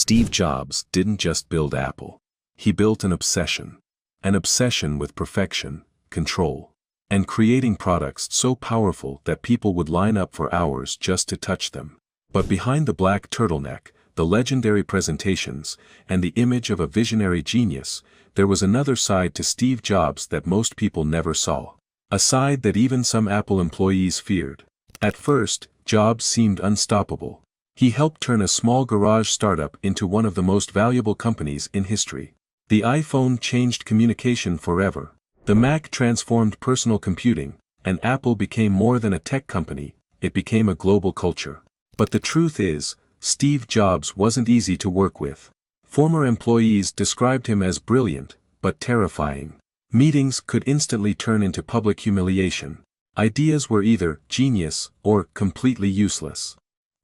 Steve Jobs didn't just build Apple. He built an obsession. An obsession with perfection, control, and creating products so powerful that people would line up for hours just to touch them. But behind the black turtleneck, the legendary presentations, and the image of a visionary genius, there was another side to Steve Jobs that most people never saw. A side that even some Apple employees feared. At first, Jobs seemed unstoppable. He helped turn a small garage startup into one of the most valuable companies in history. The iPhone changed communication forever. The Mac transformed personal computing, and Apple became more than a tech company, it became a global culture. But the truth is, Steve Jobs wasn't easy to work with. Former employees described him as brilliant, but terrifying. Meetings could instantly turn into public humiliation. Ideas were either genius or completely useless.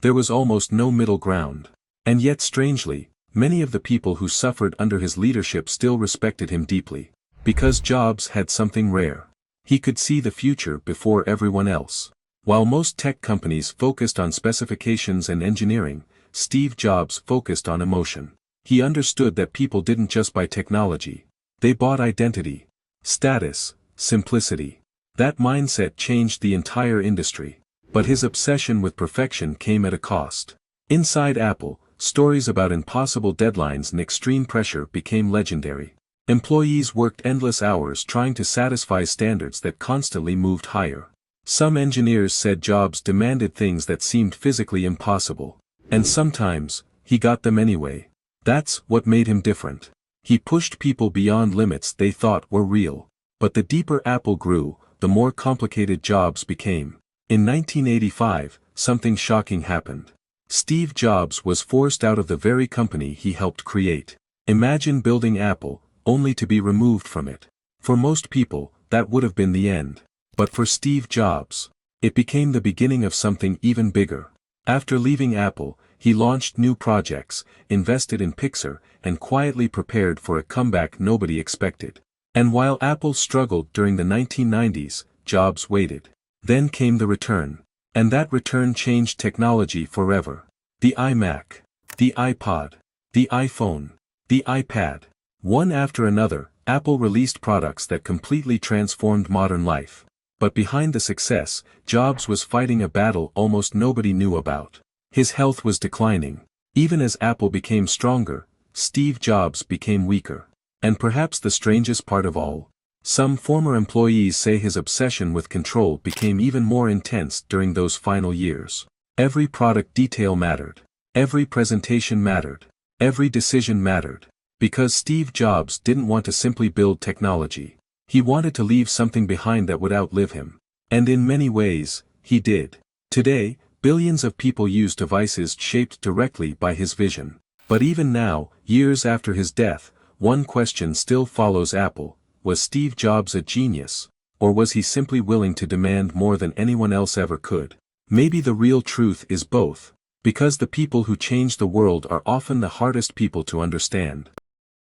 There was almost no middle ground. And yet strangely, many of the people who suffered under his leadership still respected him deeply. Because Jobs had something rare. He could see the future before everyone else. While most tech companies focused on specifications and engineering, Steve Jobs focused on emotion. He understood that people didn't just buy technology. They bought identity, status, simplicity. That mindset changed the entire industry. But his obsession with perfection came at a cost. Inside Apple, stories about impossible deadlines and extreme pressure became legendary. Employees worked endless hours trying to satisfy standards that constantly moved higher. Some engineers said Jobs demanded things that seemed physically impossible. And sometimes, he got them anyway. That's what made him different. He pushed people beyond limits they thought were real. But the deeper Apple grew, the more complicated Jobs became. In 1985, something shocking happened. Steve Jobs was forced out of the very company he helped create. Imagine building Apple, only to be removed from it. For most people, that would have been the end. But for Steve Jobs, it became the beginning of something even bigger. After leaving Apple, he launched new projects, invested in Pixar, and quietly prepared for a comeback nobody expected. And while Apple struggled during the 1990s, Jobs waited. Then came the return. And that return changed technology forever. The iMac, the iPod, the iPhone, the iPad. One after another, Apple released products that completely transformed modern life. But behind the success, Jobs was fighting a battle almost nobody knew about. His health was declining. Even as Apple became stronger, Steve Jobs became weaker. And perhaps the strangest part of all, some former employees say his obsession with control became even more intense during those final years. Every product detail mattered. Every presentation mattered. Every decision mattered. Because Steve Jobs didn't want to simply build technology. He wanted to leave something behind that would outlive him. And in many ways, he did. Today, billions of people use devices shaped directly by his vision. But even now, years after his death, one question still follows Apple. Was Steve Jobs a genius? Or was he simply willing to demand more than anyone else ever could? Maybe the real truth is both. Because the people who change the world are often the hardest people to understand.